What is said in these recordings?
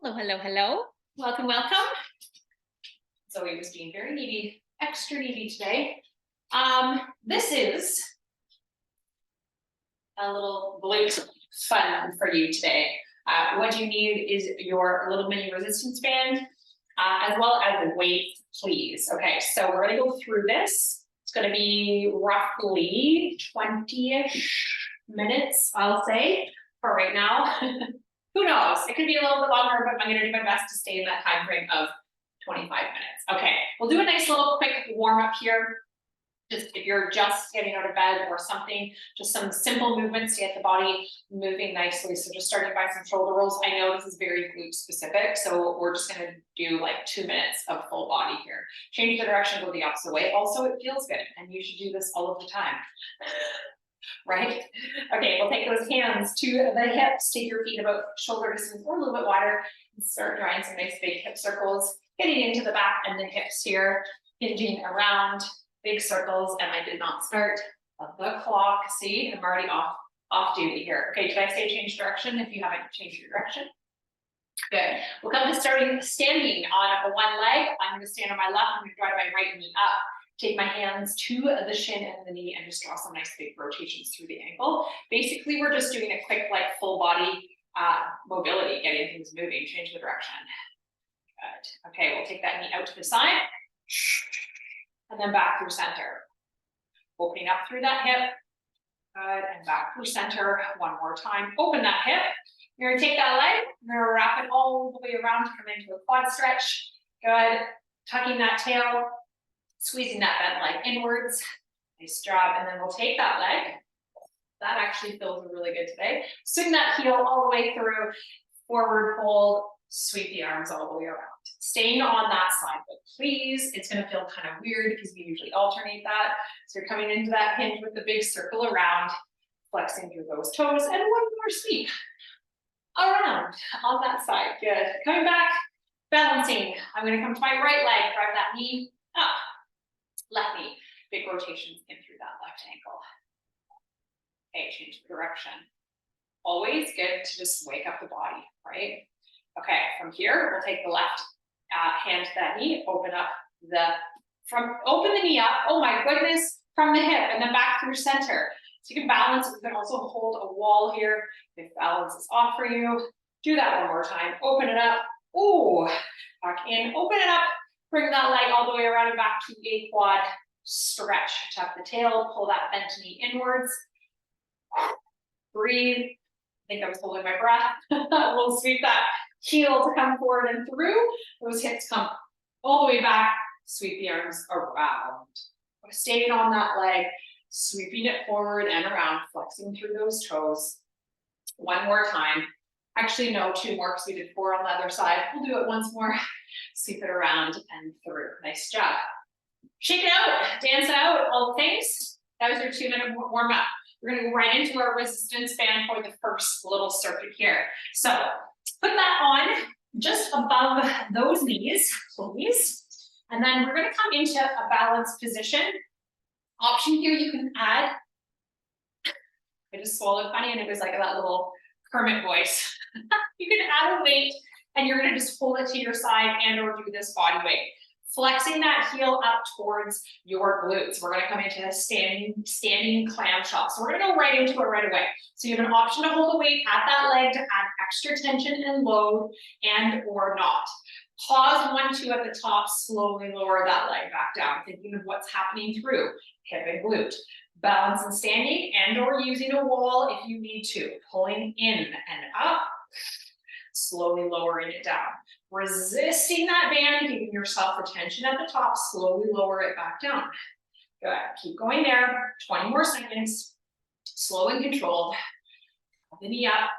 Hello, hello, hello. Welcome, welcome. Zoe was being very needy, extra needy today. This is a little glute fun for you today. What you need is your little mini resistance band, as well as a weight, please. Okay, so we're gonna go through this. It's gonna be roughly 20-ish minutes, I'll say, for right now. Who knows? It could be a little bit longer, but I'm going to do my best to stay in that time frame of 25 minutes. Okay, we'll do a nice little quick warm up here. Just if you're just getting out of bed or something, just some simple movements to get the body moving nicely. So just starting by some shoulder rolls. I know this is very glute specific, so we're just going to do like 2 minutes of full body here. Change the direction, go the opposite way. Also, it feels good, and you should do this all of the time. Right? Okay, we'll take those hands to the hips, take your feet about shoulder distance or a little bit wider, and start drawing some nice big hip circles, getting into the back and the hips here, hinging around, big circles, and I did not start the clock. See, I'm already off duty here. Okay, did I say change direction if you haven't changed your direction? Good. We'll come to standing on one leg. I'm going to stand on my left, I'm going to drive my right knee up. Take my hands to the shin and the knee and just draw some nice big rotations through the ankle. Basically, we're just doing a quick, like, full body mobility, getting things moving, change the direction. Good. Okay, we'll take that knee out to the side and then back through center. Opening up through that hip. Good, and back through center one more time. Open that hip. You're gonna take that leg, you're gonna wrap it all the way around to come into a quad stretch. Good, tucking that tail, squeezing that bent leg inwards. Nice job. And then we'll take that leg. That actually feels really good today. Swing that heel all the way through, forward fold, sweep the arms all the way around. Staying on that side, but please, it's going to feel kind of weird because we usually alternate that. So you're coming into that hinge with the big circle around, flexing through those toes, and one more sweep around on that side. Good. Coming back, balancing. I'm going to come to my right leg, drive that knee up. Left knee, big rotations in through that left ankle. Okay, change the direction. Always good to just wake up the body, right? Okay, from here, we'll take the left hand to that knee, open the knee up, oh my goodness, from the hip, and then back through center. So you can balance, you can also hold a wall here if balance is off for you. Do that one more time, open it up, ooh, back in, open it up. Bring that leg all the way around and back to a quad stretch. Tuck the tail, pull that bent knee inwards. Breathe. I think I was holding my breath. We'll sweep that heel to come forward and through. Those hips come all the way back. Sweep the arms around. Staying on that leg, sweeping it forward and around, flexing through those toes. One more time. Actually, no, 2 more because we did 4 on the other side. We'll do it once more. Sweep it around and through. Nice job. Shake it out, dance it out, all the things. That was your 2-minute warm up. We're going to go right into our resistance band for the first little circuit here. So put that on just above those knees, please. And then we're going to come into a balanced position. Option here, you can add. I just swallowed funny and it was like that little Kermit voice. You can add a weight and you're going to just hold it to your side and or do this body weight. Flexing that heel up towards your glutes. We're going to come into a standing clamshell. So we're going to go right into it right away. So you have an option to hold the weight at that leg to add extra tension and load and or not. Pause 1, 2 at the top, slowly lower that leg back down, thinking of what's happening through hip and glute. Balance and standing and or using a wall if you need to. Pulling in and up, slowly lowering it down. Resisting that band, giving yourself the tension at the top, slowly lower it back down. Good, keep going there, 20 more seconds. Slow and controlled. The knee up,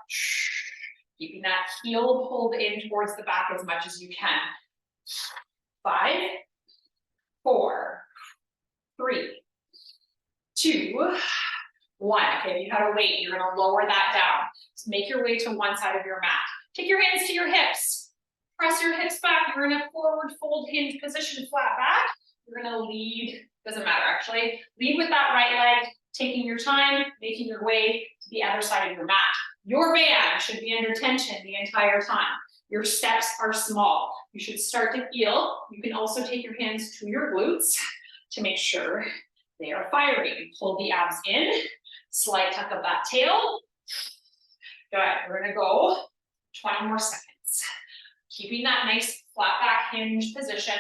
keeping that heel pulled in towards the back as much as you can. 5, 4, 3, 2, 1. Okay, if you had a weight, you're going to lower that down. So make your way to one side of your mat. Take your hands to your hips. Press your hips back. You're in a forward fold hinge position, flat back. You're going to lead, doesn't matter actually. Lead with that right leg, taking your time, making your way to the other side of your mat. Your band should be under tension the entire time. Your steps are small. You should start to feel. You can also take your hands to your glutes to make sure they are firing. Pull the abs in, slight tuck of that tail. Good, we're gonna go 20 more seconds. Keeping that nice flat back hinge position.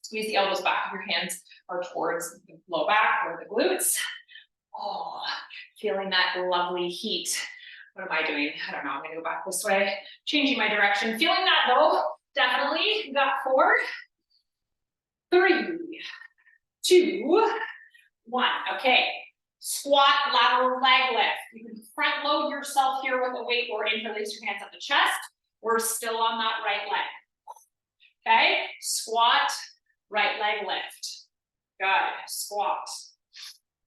Squeeze the elbows back if your hands are towards the low back or the glutes. Oh, feeling that lovely heat. What am I doing? I don't know, I'm gonna go back this way. Changing my direction. Feeling that though, definitely. We got 4, 3, 2, 1. Okay, squat, lateral leg lift. You can front load yourself here with a weight or interlace your hands at the chest. We're still on that right leg. Okay, squat, right leg lift. Good, squat,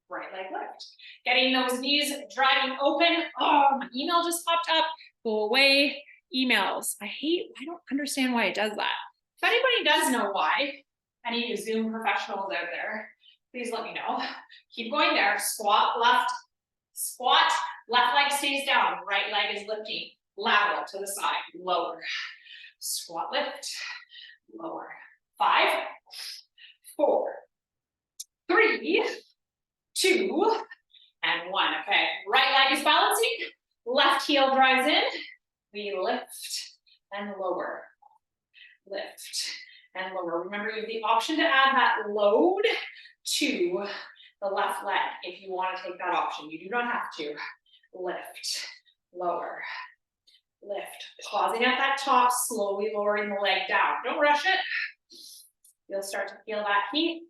right leg lift. Getting those knees driving open. Oh, my email just popped up. Go away, emails. I don't understand why it does that. If anybody does know why, any Zoom professionals out there, please let me know. Keep going there. Squat, left leg stays down. Right leg is lifting. Lateral to the side, lower. Squat lift, lower. 5, 4, 3, 2, and 1. Okay, right leg is balancing. Left heel drives in. We lift and lower. Lift and lower. Remember, you have the option to add that load to the left leg if you want to take that option. You do not have to. Lift, lower, lift. Pausing at that top, slowly lowering the leg down. Don't rush it. You'll start to feel that heat.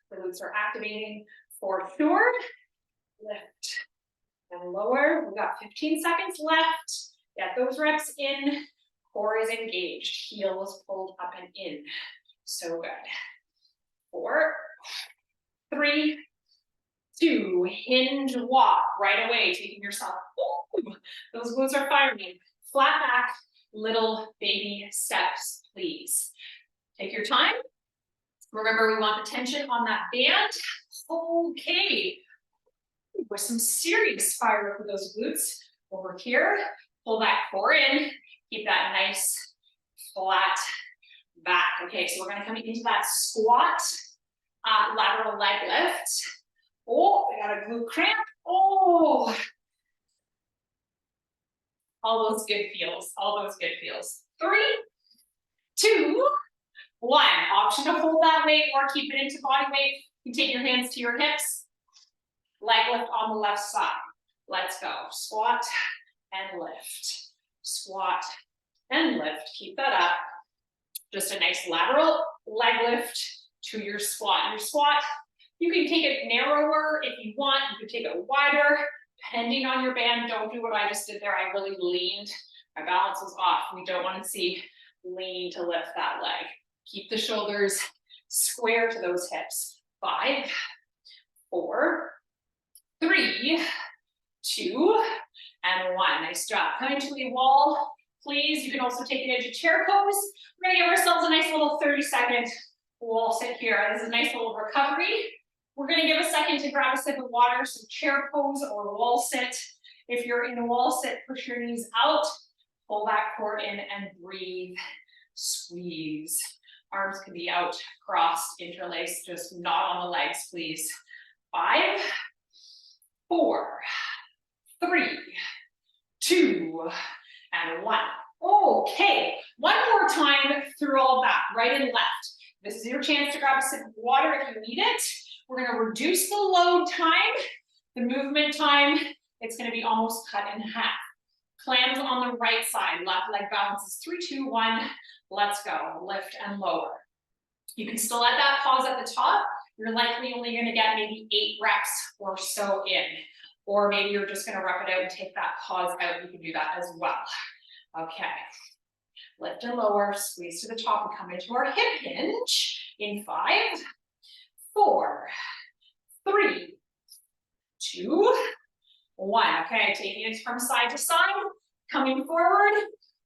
The glutes are activating for sure. Lift and lower. We've got 15 seconds left. Get those reps in. Core is engaged. Heels pulled up and in. So good. 4, 3, 2. Hinge walk right away. Taking yourself. Ooh, those glutes are firing. Flat back, little baby steps, please. Take your time. Remember, we want the tension on that band. Okay. With some serious fire for those glutes. Over here, pull that core in. Keep that nice flat back. Okay, so we're gonna come into that squat, lateral leg lift. Oh, I got a glute cramp. Oh, all those good feels, all those good feels. 3, 2, 1. Option to hold that weight or keep it into body weight. You take your hands to your hips. Leg lift on the left side. Let's go. Squat and lift. Squat and lift. Keep that up. Just a nice lateral leg lift to your squat. Your squat, you can take it narrower if you want. You can take it wider, depending on your band. Don't do what I just did there. I really leaned. My balance was off. We don't want to see leaning to lift that leg. Keep the shoulders square to those hips. 5, 4, 3, 2, and 1. Nice job. Coming to a wall, please. You can also take it into chair pose. We're gonna give ourselves a nice little 30-second wall sit here. This is a nice little recovery. We're gonna give a second to grab a sip of water, so chair pose or wall sit. If you're in a wall sit, push your knees out, pull that core in and breathe, squeeze. Arms can be out, crossed, interlaced, just not on the legs, please. 5, 4, 3, 2, and 1. Okay, one more time through all of that, right and left. This is your chance to grab a sip of water if you need it. We're gonna reduce the load time, the movement time. It's gonna be almost cut in half. Clams on the right side, left leg balances. 3, 2, 1, let's go. Lift and lower. You can still let that pause at the top. You're likely only gonna get maybe 8 reps or so in. Or maybe you're just gonna rep it out and take that pause out. You can do that as well. Okay. Lift and lower, squeeze to the top and come into our hip hinge in 5, 4, 3, 2, 1. Okay, taking it from side to side, coming forward,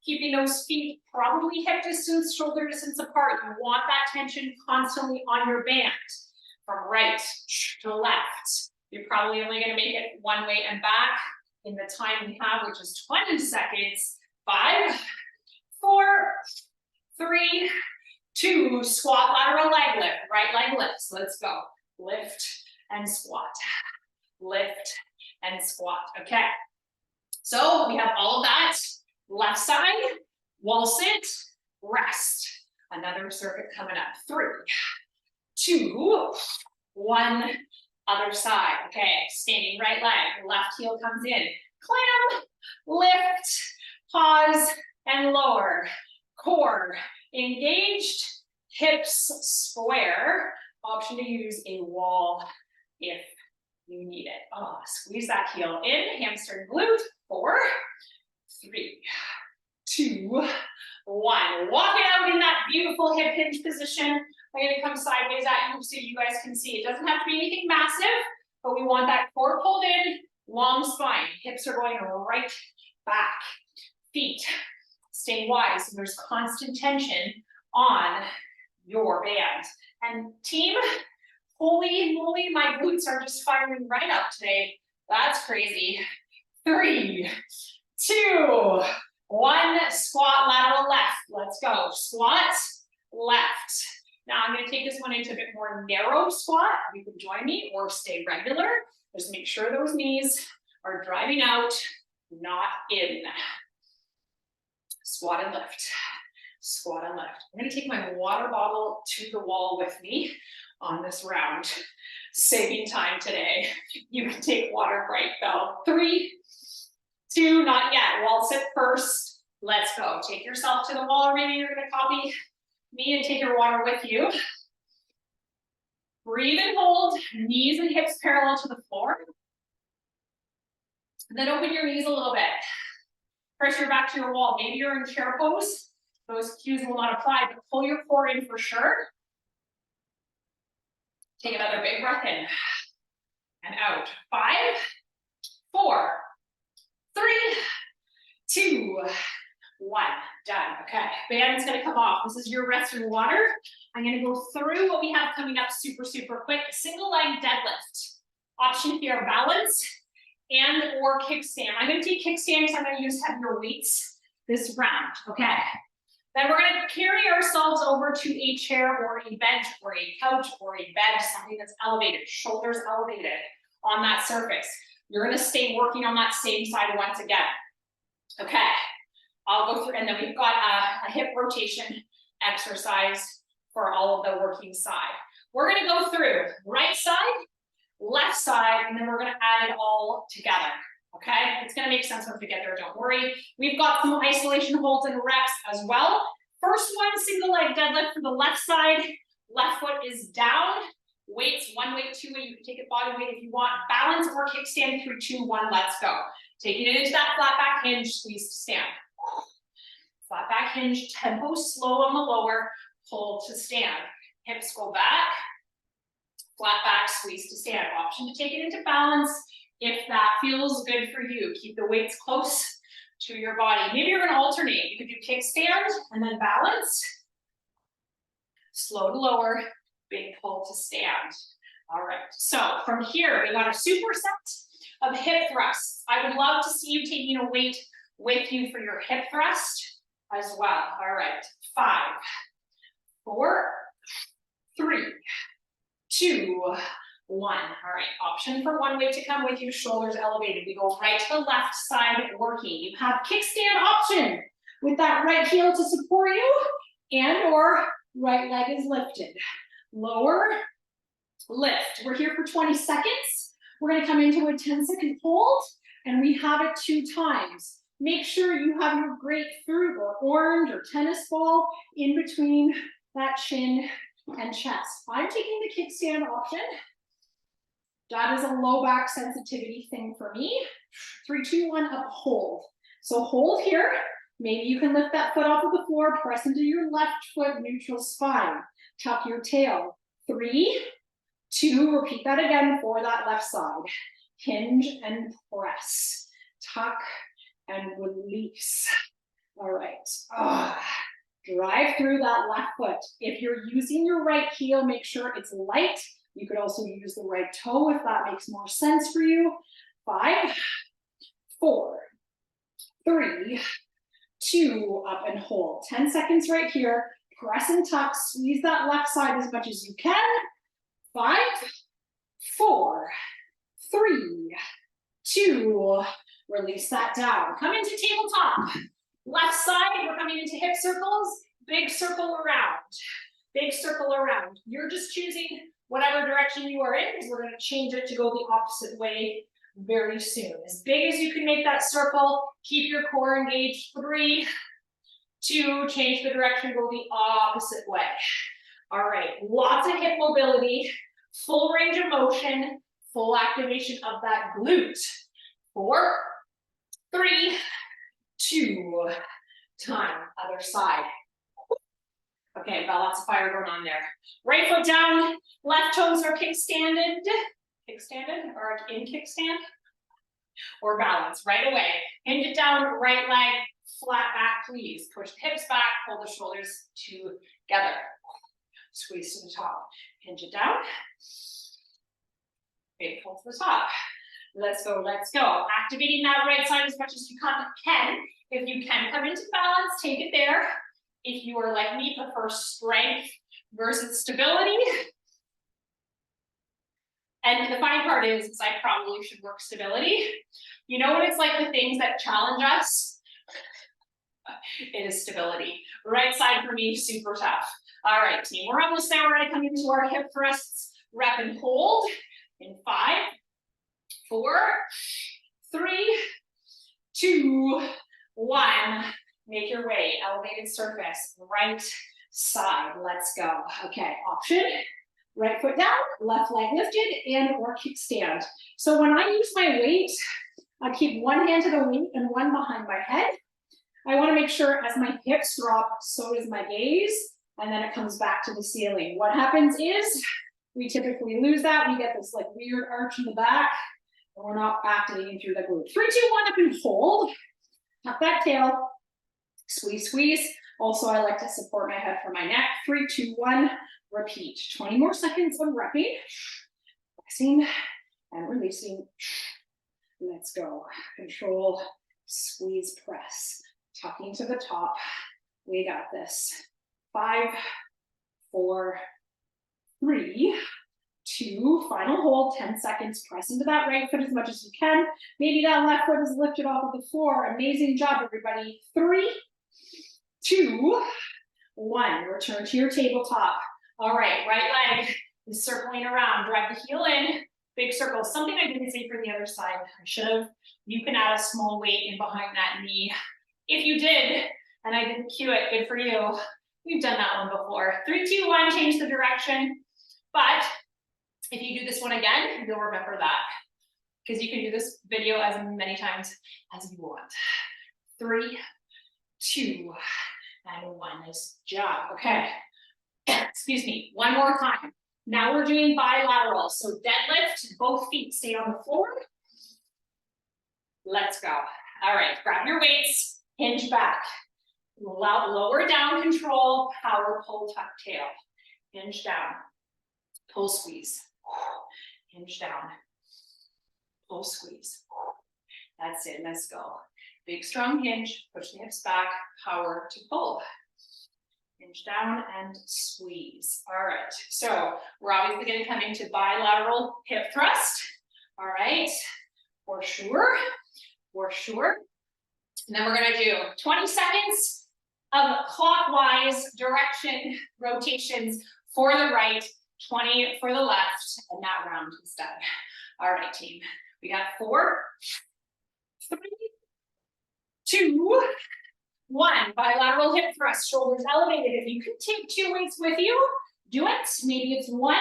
keeping those feet probably hip distance, shoulder distance apart. You want that tension constantly on your band. From right to left. You're probably only going to make it one way and back in the time we have, which is 20 seconds. 5, 4, 3, 2, squat, lateral leg lift, right leg lifts. Let's go. Lift and squat. Lift and squat. Okay. So we have all of that. Left side, wall sit, rest. Another circuit coming up. 3, 2, 1. Other side. Okay. Standing right leg. Left heel comes in. Clam, lift, pause, and lower. Core engaged, hips square. Option to use a wall if you need it. Oh, squeeze that heel in, hamstring glute. 4, 3, 2, 1. Walk it out in that beautiful hip hinge position. I'm going to come sideways at you so you guys can see. It doesn't have to be anything massive, but we want that core pulled in, long spine. Hips are going right back. Feet stay wide, so there's constant tension on your band. And team, holy moly, my glutes are just firing right up today. That's crazy. 3, 2, 1, squat, lateral left. Let's go. Squat, left. Now I'm going to take this one into a bit more narrow squat. You can join me or stay regular. Just make sure those knees are driving out, not in. Squat and lift. Squat and lift. I'm going to take my water bottle to the wall with me on this round. Saving time today. You can take water break though. 3, 2, not yet. Wall sit first. Let's go. Take yourself to the wall, or maybe you're going to copy me and take your water with you. Breathe and hold. Knees and hips parallel to the floor. And then open your knees a little bit. Pressure back to your wall. Maybe you're in chair pose. Those cues will not apply, but pull your core in for sure. Take another big breath in and out. 5, 4, 3, 2, 1. Done. Okay. Band's going to come off. This is your rest and water. I'm going to go through what we have coming up super, super quick. Single leg deadlift. Option here, balance and or kickstand. I'm going to take kickstand because I'm going to use heavier weights this round. Okay. Then we're going to carry ourselves over to a chair or a bench or a couch or a bed, something that's elevated, shoulders elevated on that surface. You're going to stay working on that same side once again. Okay. I'll go through, and then we've got a hip rotation exercise for all of the working side. We're going to go through right side, left side, and then we're going to add it all together. Okay, it's going to make sense once we get there, don't worry. We've got some isolation holds and reps as well. First one, single leg deadlift for the left side. Left foot is down. Weights, 1 weight, 2 weight. You can take it body weight if you want. Balance or kickstand, 3, 2, 1, let's go. Taking it into that flat back hinge, squeeze to stand. Flat back hinge, tempo slow on the lower, pull to stand. Hips go back, flat back, squeeze to stand. Option to take it into balance if that feels good for you. Keep the weights close to your body. Maybe you're going to alternate. You could do kickstand and then balance. Slow to lower, big pull to stand. All right, so from here, we got a superset of hip thrusts. I would love to see you taking a weight with you for your hip thrust as well. All right, 5, 4, 3, 2, 1. All right, option for 1 weight to come with you, shoulders elevated. We go right to the left side working. You have kickstand option with that right heel to support you, and or right leg is lifted. Lower, lift. We're here for 20 seconds. We're going to come into a 10-second hold, and we have it 2 times. Make sure you have your grapefruit or orange or tennis ball in between that chin and chest. I'm taking the kickstand option. That is a low back sensitivity thing for me. 3, 2, 1, up, hold. So hold here. Maybe you can lift that foot off of the floor, press into your left foot, neutral spine. Tuck your tail. 3, 2, repeat that again for that left side. Hinge and press. Tuck and release. All right. Drive through that left foot. If you're using your right heel, make sure it's light. You could also use the right toe if that makes more sense for you. 5, 4, 3, 2, up and hold. 10 seconds right here. Press and tuck, squeeze that left side as much as you can. 5, 4, 3, 2, release that down. Come into tabletop. Left side, we're coming into hip circles, big circle around. Big circle around. You're just choosing whatever direction you are in, because we're going to change it to go the opposite way very soon. As big as you can make that circle, keep your core engaged. 3, 2, change the direction, go the opposite way. All right, lots of hip mobility, full range of motion, full activation of that glute. 4, 3, 2, time, other side. Okay, got lots of fire going on there. Right foot down, left toes are kickstanded or in kickstand, or balance right away. Hinge it down, right leg, flat back, please. Push the hips back, pull the shoulders together. Squeeze to the top. Hinge it down. Okay, pull to the top. Let's go, let's go. Activating that right side as much as you can. If you can come into balance, take it there. If you are like me, prefer strength versus stability. And the funny part is I probably should work stability. You know what it's like, the things that challenge us? It is stability. Right side for me, super tough. All right, team, we're almost there. We're gonna come into our hip thrusts, rep and hold in 5, 4, 3, 2, 1. Make your way, elevated surface, right side. Let's go. Okay, option. Right foot down, left leg lifted, and or kickstand. So when I use my weight, I keep one hand to the weight and one behind my head. I want to make sure as my hips drop, so does my gaze, and then it comes back to the ceiling. What happens is we typically lose that. We get this like weird arch in the back, and we're not activating through the glute. 3, 2, 1, up and hold. Tuck that tail. Squeeze, squeeze. Also, I like to support my head from my neck. 3, 2, 1, repeat. 20 more seconds of repping. Flexing and releasing. Let's go. Control, squeeze, press. Tucking to the top. We got this. 5, 4, 3, 2, final hold, 10 seconds. Press into that right foot as much as you can. Maybe that left foot is lifted off of the floor. Amazing job, everybody. 3, 2, 1. Return to your tabletop. All right, right leg is circling around. Drive the heel in. Big circle. Something I didn't say for the other side. I should have. You can add a small weight in behind that knee. If you did, and I didn't cue it, good for you. We've done that one before. 3, 2, 1, change the direction. But if you do this one again, you'll remember that. Because you can do this video as many times as you want. 3, 2, and 1. Nice job. Okay. Excuse me. One more time. Now we're doing bilateral. So deadlift, both feet stay on the floor. Let's go. All right. Grab your weights. Hinge back. Lower down, control, power, pull, tuck, tail. Hinge down. Pull, squeeze. Hinge down. Pull, squeeze. That's it. Let's go. Big, strong hinge. Push the hips back. Power to pull. Hinge down and squeeze. All right. So we're obviously going to come into bilateral hip thrust. All right. For sure. For sure. And then we're going to do 20 seconds of clockwise direction rotations for the right, 20 for the left, and that round is done. All right, team. We got 4, 3, 2, 1. Bilateral hip thrust, shoulders elevated. If you can take 2 weights with you, do it. Maybe it's 1.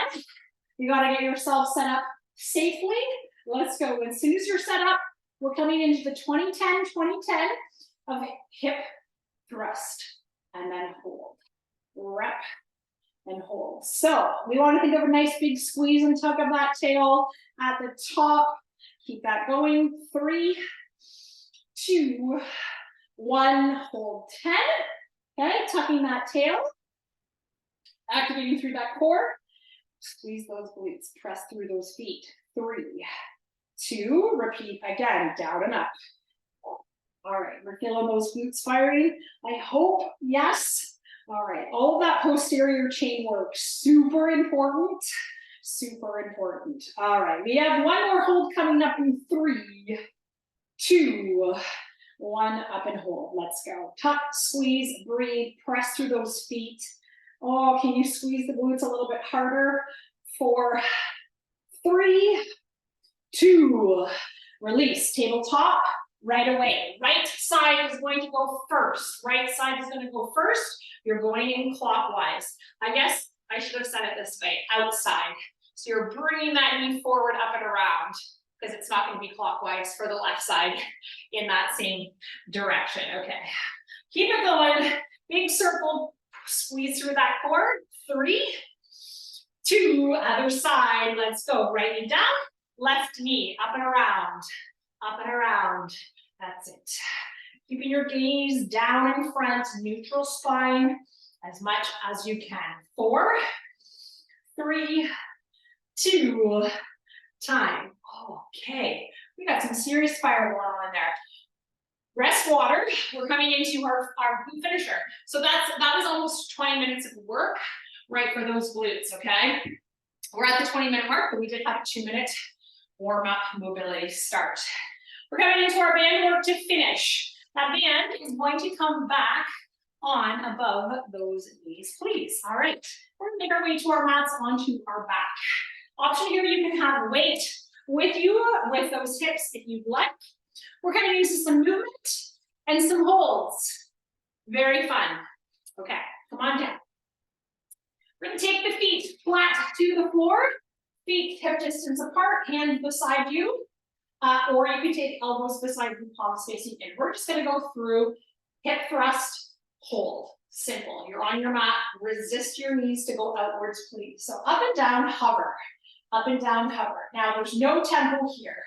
You got to get yourself set up safely. Let's go. As soon as you're set up, we're coming into the 20-10 of hip thrust, and then hold, rep, and hold. So we want to think of a nice big squeeze and tug of that tail at the top. Keep that going. 3, 2, 1, hold 10. Okay, tucking that tail, activating through that core. Squeeze those glutes, press through those feet. 3, 2, repeat again, down and up. All right, we're feeling those glutes firing. I hope, yes. All right, all of that posterior chain work, super important, super important. All right, we have one more hold coming up in 3, 2, 1, up and hold. Let's go. Tuck, squeeze, breathe, press through those feet. Oh, can you squeeze the glutes a little bit harder? 4, 3, 2, release. Tabletop, right away. Right side is going to go first. Right side is going to go first. You're going in clockwise. I guess I should have said it this way, outside. So you're bringing that knee forward, up and around, because it's not going to be clockwise for the left side in that same direction. Okay, keep it going. Big circle, squeeze through that core. 3, 2, other side. Let's go. Right knee down, left knee up and around, up and around. That's it. Keeping your gaze down in front, neutral spine as much as you can. 4, 3, 2, time. Okay, we got some serious fire going on there. Rest water. We're coming into our glute finisher. So that was almost 20 minutes of work, right, for those glutes, okay? We're at the 20-minute mark, but we did have a 2-minute warm-up mobility start. We're coming into our band work to finish. That band is going to come back on above those knees, please. All right, we're gonna make our way to our mats onto our back. Option here, you can have weight with you, with those hips if you'd like. We're gonna use some movement and some holds. Very fun. Okay, come on down. We're gonna take the feet flat to the floor, feet hip distance apart, hands beside you, or you can take elbows beside you, palms facing in. We're just gonna go through hip thrust, hold. Simple. You're on your mat. Resist your knees to go outwards, please. So up and down, hover. Up and down, hover. Now there's no tempo here.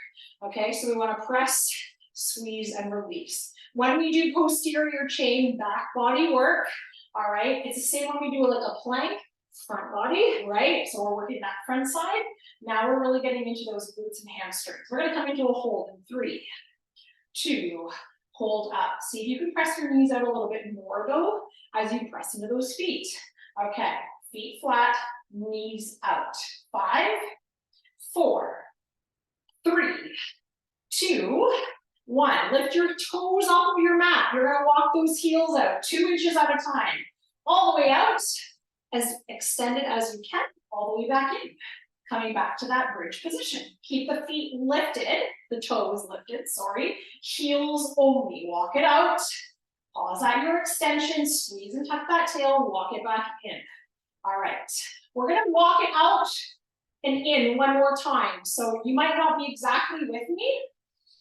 Okay, so we want to press, squeeze, and release. When we do posterior chain back body work, all right, it's the same when we do like a plank, front body, right? So we're working that front side. Now we're really getting into those glutes and hamstrings. We're going to come into a hold in 3, 2, hold up. See if you can press your knees out a little bit more though, as you press into those feet. Okay, feet flat, knees out. 5, 4, 3, 2, 1. Lift your toes off of your mat. You're gonna walk those heels out 2 inches at a time. All the way out, as extended as you can, all the way back in. Coming back to that bridge position. Keep the feet lifted, the toes lifted, sorry. Heels only, walk it out. Pause at your extension, squeeze and tuck that tail, walk it back in. All right, we're gonna walk it out and in one more time. So you might not be exactly with me.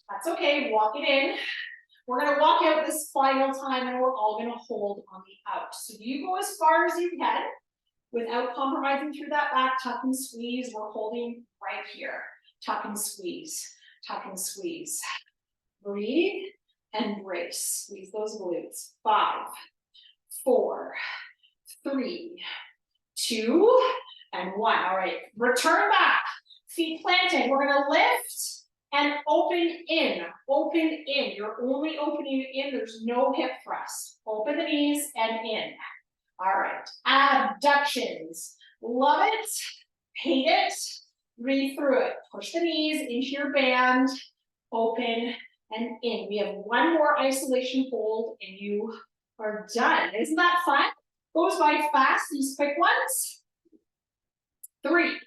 That's okay, walk it in. We're gonna walk out this final time and we're all gonna hold on the out. So you go as far as you can without compromising through that back, tuck and squeeze. We're holding right here. Tuck and squeeze, tuck and squeeze. Breathe and brace. Squeeze those glutes. 5, 4, 3, 2, and 1. All right, return back. Feet planted. We're gonna lift and open in. Open in. You're only opening in. There's no hip thrust. Open the knees and in. All right, abductions. Love it, hate it, breathe through it. Push the knees into your band, open and in. We have one more isolation hold and you are done. Isn't that fun? Goes by fast, these quick ones. 3,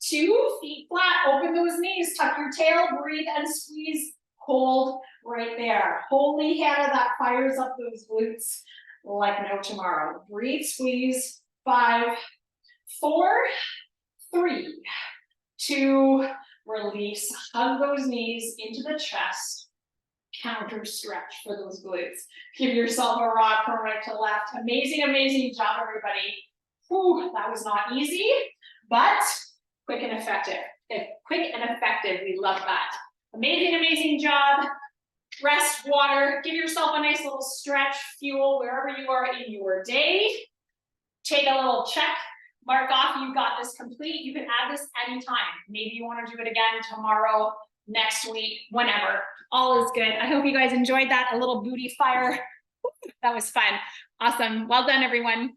2, feet flat, open those knees, tuck your tail, breathe and squeeze, hold right there. Holy Hannah, that fires up those glutes like no tomorrow. Breathe, squeeze. 5, 4, 3, 2, release. Hug those knees into the chest. Counter stretch for those glutes. Give yourself a rock from right to left. Amazing, amazing job, everybody. Whew, that was not easy, but quick and effective. Quick and effective, we love that. Amazing, amazing job. Rest, water, give yourself a nice little stretch, fuel wherever you are in your day. Take a little check, mark off you got this complete. You can add this anytime. Maybe you want to do it again tomorrow, next week, whenever. All is good. I hope you guys enjoyed that. A little booty fire That was fun. Awesome. Well done, everyone.